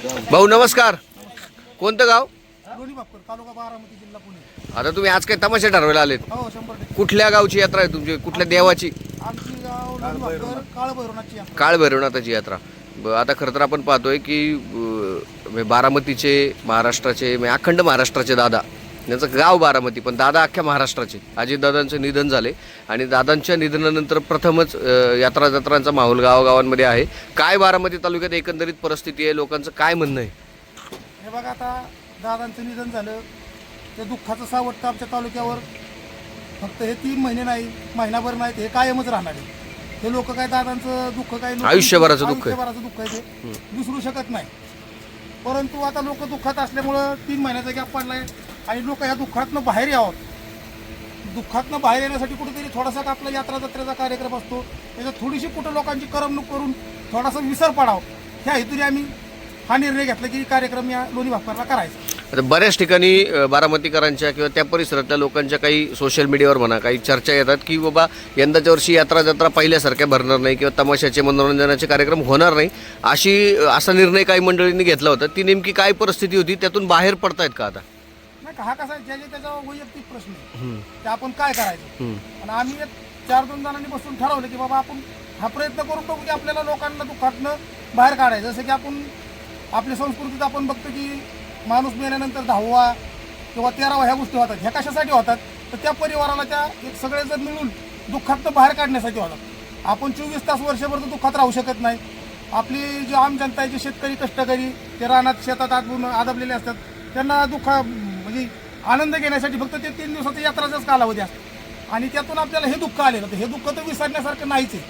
भाऊ नमस्कार. कोणतं गाव? लोणी बापकर, तालुका बारामती, जिल्हा पुणे. आता तुम्ही आज काय तमाशा ठरवायला आलेत? हो 100%. कुठल्या गावची यात्रा आहे तुमची? कुठल्या देवाची? आमची गाव लोणी बापकर, काळभैरवनाथची यात्रा. काळभैरवनाथाची यात्रा. आता खरं तर आपण पाहतोय की बारामतीचे, महाराष्ट्राचे, अखंड महाराष्ट्राचे दादा, त्यांचं गाव बारामती पण दादा अख्ख्या महाराष्ट्राचे. अजितदादांचं निधन झाले आणि दादांच्या निधनानंतर प्रथमच यात्रा जत्रांचा माहोल गावागावांमध्ये आहे. काय बारामती तालुक्यात एकंदरीत परिस्थिती आहे, लोकांचं काय म्हणणं आहे? हे बघा, आता दादांचं निधन झालं ते दुःखाचं सावट आमच्या तालुक्यावर फक्त हे 3 महिने नाही, महिनाभर नाहीत, हे कायमच राहणार आहे. हे लोक काय दादांचं दुःख काय आयुष्यभराचं दुःख आहे. आयुष्यभराचं दुःख आहे, ते विसरू शकत नाही. परंतु आता लोक दुःखात असल्यामुळं 3 महिन्याचा गॅप पडलाय आणि लोक ह्या दुःखातनं बाहेर यावं. दुःखातनं बाहेर येण्यासाठी कुठेतरी थोडासा आपला यात्रा जत्रेचा कार्यक्रम असतो, त्याच्यात थोडीशी कुठं लोकांची करमणूक करून थोडासा विसर पडावं, ह्या हेतूने आम्ही हा निर्णय घेतला की कार्यक्रम या लोणी बापकरला करायचा. आता बऱ्याच ठिकाणी बारामतीकरांच्या किंवा त्या परिसरातल्या लोकांच्या काही सोशल मीडियावर म्हणा काही चर्चा येतात की बाबा यंदाच्या वर्षी यात्रा जत्रा पहिल्यासारख्या भरणार नाही किंवा तमाशाचे मनोरंजनाचे कार्यक्रम होणार नाही, असा निर्णय काही मंडळींनी घेतला होता. ती नेमकी काय परिस्थिती होती, त्यातून बाहेर पडतायत का आता? नाही, हा कसा आहे, ज्याच्या त्याचा वैयक्तिक प्रश्न आहे ते आपण काय करायचं. आणि आम्ही 4-2 जणांनी बसून ठरवलं की बाबा आपण हा प्रयत्न करून बघू की आपल्याला लोकांना दुःखातनं बाहेर काढायचं. जसं की आपण आपल्या संस्कृतीत आपण बघतो की माणूस मेल्यानंतर 10वा किंवा 13वा ह्या गोष्टी होतात. ह्या कशासाठी होतात तर त्या परिवाराला त्या एक सगळेजण मिळून दुःखातनं बाहेर काढण्यासाठी होतात. आपण 24 तास वर्षभर तर दुःखात राहू शकत नाही. आपली जी आम जनता आहे, जे शेतकरी कष्टकरी ते रानात शेतात आदबलेले असतात, त्यांना म्हणजे आनंद घेण्यासाठी फक्त ते 3 दिवसाचा यात्राचाच कालावधी असतो आणि त्यातून आपल्याला हे दुःख आलेलं. तर हे दुःख तर विसरण्यासारखं नाहीच आहे,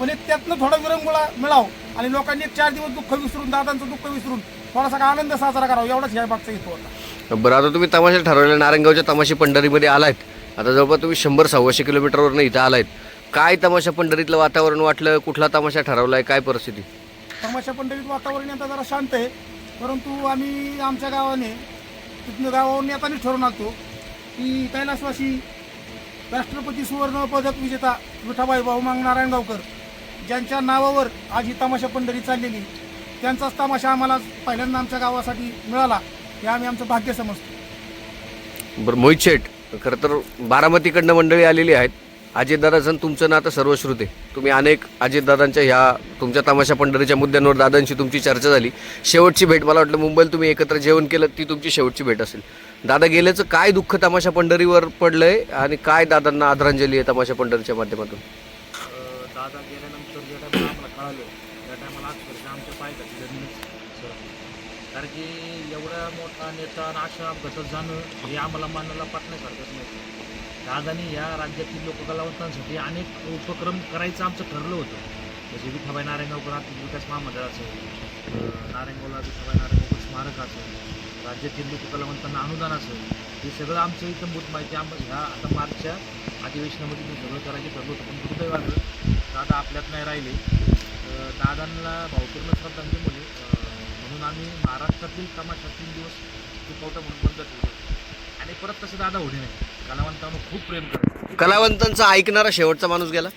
पण एक त्यातनं थोडा विरंगुळा मिळावं आणि लोकांनी 4 दिवस दुःख विसरून, दादांचं दुःख विसरून थोडासा आनंद साजरा करावा, एवढाच ह्या मागचा हेतू होता. बरं, आता तुम्ही तमाशा ठरवलेल्या नारायणगावच्या तमाशा पंढरीमध्ये आलायत. आता जवळपास तुम्ही 100-125 किलोमीटरवरून इथं आलायत. काय तमाशा पंढरीतलं वातावरण वाटलं? कुठला तमाशा ठरवलाय? काय परिस्थिती? तमाशा पंढरीत वातावरण आता जरा शांत आहे, परंतु आम्ही आमच्या गावाने तिथनं गावावरून येताना ठरवून आलतो की कैलासवासी राष्ट्रपती सुवर्ण पदक विजेता विठाबाई भाऊमांग नारायणगावकर ज्यांच्या नावावर आज ही तमाशा पंढरी चाललेली, त्यांचाच तमाशा आम्हाला पहिल्यांदा आमच्या गावासाठी मिळाला, हे आम्ही आमचं भाग्य समजतो. बरं, मोहित शेठ, खरं तर बारामतीकडनं मंडळी आलेली आहेत. अजितदादाचं तुमचं नातं सर्वश्रुत आहे. तुम्ही अनेक अजितदादांच्या ह्या तुमच्या तमाशा पंढरीच्या मुद्द्यांवर दादांशी तुमची चर्चा झाली. शेवटची भेट मला वाटलं मुंबईला तुम्ही एकत्र जेवण केलं, ती तुमची शेवटची भेट असेल. दादा गेल्याचं काय दुःख तमाशा पंढरीवर पडलंय आणि काय दादांना आदरांजली आहे तमाशा पंढरीच्या माध्यमातून? दादा गेल्यानंतर ज्या टायमाला आम्हाला कळालं त्या टायमाला अक्षरशः आमच्या पायथ्याची जमीनच सरकली. कारण की एवढा मोठा नेता आणि अशा अपघातात जाणं हे आम्हाला मानायला पटण्यासारखंच नाही. दादानी या राज्यातील लोककलावंतांसाठी अनेक उपक्रम करायचं आमचं ठरलं होतं. जसे विठाबाई नारायणगावकर आर्थिक विकास महामंडळाचं, नारायणगावला विठाबाई नारायणगावकर स्मारकाचं, राज्यातील लोककलावंतांना अनुदानाचं, हे सगळं आमचं इथंभूत माहिती ह्या आता मार्चच्या अधिवेशनामध्ये मी सगळं करायचं ठरलं होतं. पण दुर्दैवानं दादा आपल्यात नाही राहिले. दादांना भावपूर्ण श्रद्धांजली म्हणून आम्ही महाराष्ट्रातील तमाशा 3 दिवस दुखवटा म्हणून बंद ठेवलं आणि परत तसं दादा होणे नाही. कलावंतांना खूप प्रेम करतो. कलावंतांचा ऐकणारा शेवटचा माणूस गेला.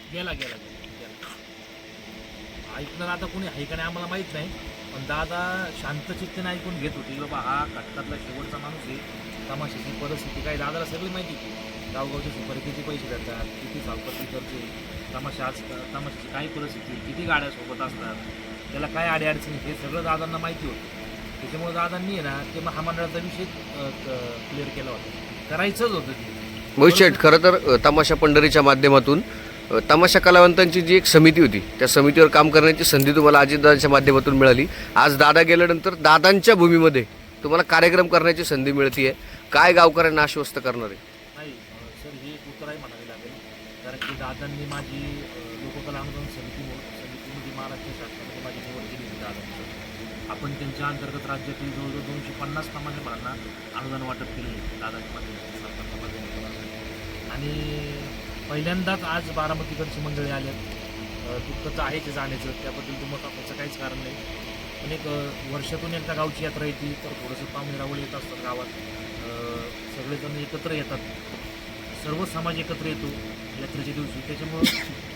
ऐकणार आता कोणी आहे का नाही आम्हाला माहीत नाही, पण दादा शांत चित्तेने ऐकून घेत होते. बाबा हा कष्टातला शेवटचा माणूस आहे. तमाशाची परिस्थिती काय दादाला सगळी माहिती होती. गावगावचे सुपारी किती पैसे देतात, किती सावपत्ती करते, तमाशाची काय परिस्थिती, किती गाड्या सोबत असतात, त्याला काय अडीअडचणी, हे सगळं दादांना माहिती होतं. त्याच्यामुळे दादांनी ना ते महामंडळाचा विषय क्लिअर केला होता. करायचंच होतं ते. मोहित शेठ, खरं तर तमाशा पंढरीच्या माध्यमातून तमाशा कलावंतांची जी एक समिती होती, त्या समितीवर काम करण्याची संधी तुम्हाला अजितदादांच्या माध्यमातून मिळाली. आज दादा गेल्यानंतर दादांच्या भूमीमध्ये तुम्हाला कार्यक्रम करण्याची संधी मिळते. काय गावकऱ्यांना आश्वस्त करणार आहे? नाही सर, ही एक उत्तराही म्हणावी लागेल. कारण की दादांनी माझी लोककला अनुदान समितीमध्ये महाराष्ट्र शासनामध्ये माझी निवड केली होती. दादांचं आपण त्यांच्या अंतर्गत राज्यातील जवळजवळ 250 तमाशांना अनुदान वाटप केलेले आहे दादांच्या माध्यमातून, सरकारच्या माध्यमातून. आणि पहिल्यांदाच आज बारामतीकडची मंडळी आल्यात. दुःखचं आहे ते जाण्याचं, त्याबद्दल दुमत आपल्याचं काहीच कारण नाही. पण एक वर्षातून एकदा गावची यात्रा येते तर थोडंसं पाहुणे रावळ येत असतात गावात. सगळेजण एकत्र येतात, सर्व समाज एकत्र येतो यात्रेच्या दिवशी. त्याच्यामुळं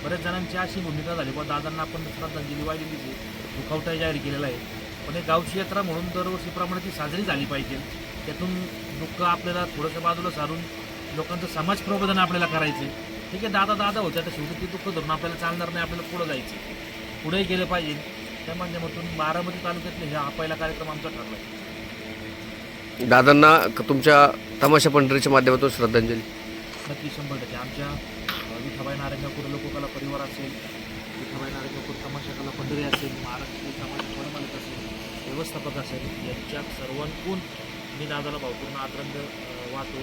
बऱ्याच जणांची अशी भूमिका झाली, बा दादांना आपण श्रद्धांजली वाहिलेली आहे, दुखावटा जाहीर केलेला आहे. पण एक गावची यात्रा म्हणून दरवर्षीप्रमाणे ती साजरी झाली पाहिजे. त्यातून दुःख आपल्याला थोडंसं बाजूला सारून लोकांचं समाज प्रबोधन आपल्याला करायचं. ठीक आहे, दादा होते, आता शेवटी ते दुःख धरून आपल्याला चालणार नाही, आपल्याला पुढं जायचं, पुढे गेलं पाहिजे. त्या माध्यमातून बारामती तालुक्यातले हा पहिला कार्यक्रम आमचा ठरला आहे. दादांना तुमच्या तमाशा पंढरीच्या माध्यमातून श्रद्धांजली. नक्की 100%. आमच्या विठाबाई नारायणगावकर लोककला परिवार असेल, विठाबाई नारायणगावकर तमाशा कला पंढरी असेल, महाराष्ट्रीय तमाशा परिमालिक असेल, व्यवस्थापक असेल, यांच्या सर्वांकून मी दादाला भावपूर्ण आदरांजली वाहतो.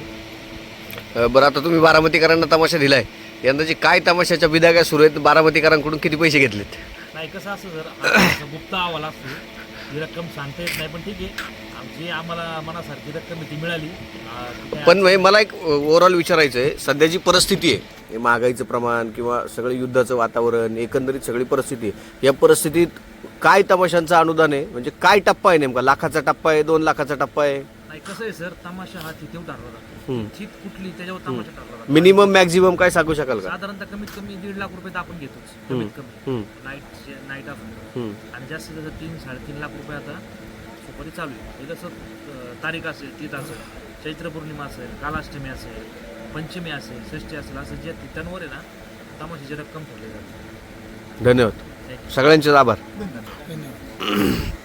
बरं, आता तुम्ही बारामतीकरांना तमाशा दिलाय, यंदाची काय तमाशाच्या विधा काय सुरू आहेत, बारामतीकरांकडून किती पैसे घेतलेत? नाही, कसं असं जर गुप्त अहवाल असतो, ही रक्कम सांगता येत नाही, पण ठीक आहे, आमची आम्हाला मनासारखी रक्कम ती मिळाली. पण मला एक ओव्हरऑल विचारायचं आहे, सध्याची परिस्थिती आहे, हे महागाईचं प्रमाण किंवा सगळं युद्धाचं वातावरण, एकंदरीत सगळी परिस्थिती आहे, या परिस्थितीत काय तमाशांचं अनुदान आहे, म्हणजे काय टप्पा आहे नेमका? लाखाचा टप्पा आहे, 2 लाखाचा टप्पा आहे? नाही, कसं आहे सर, तमाशा हा तिथे ठरला जातो, चित कुठली त्याच्यावर तमाशा ठरला जातो. मिनिमम मॅक्झिमम काय सांगू शकाल का? साधारणतः कमीत कमी 1.5 लाख रुपये तर आपण घेतोच, कमीत कमी नाईट ऑफ. आणि जास्तीत जास्त 3-3.5 लाख रुपये आता सुपारी चालू आहे. हे जसं तारीख असेल, तीत असेल, चैत्र पौर्णिमा असेल, कालाष्टमी असेल, पंचमी असेल, षष्ठी असेल, असं जे तिथांवर आहे ना तमाशाची रक्कम ठरली जाते. धन्यवाद, सगळ्यांचे आभार. धन्यवाद.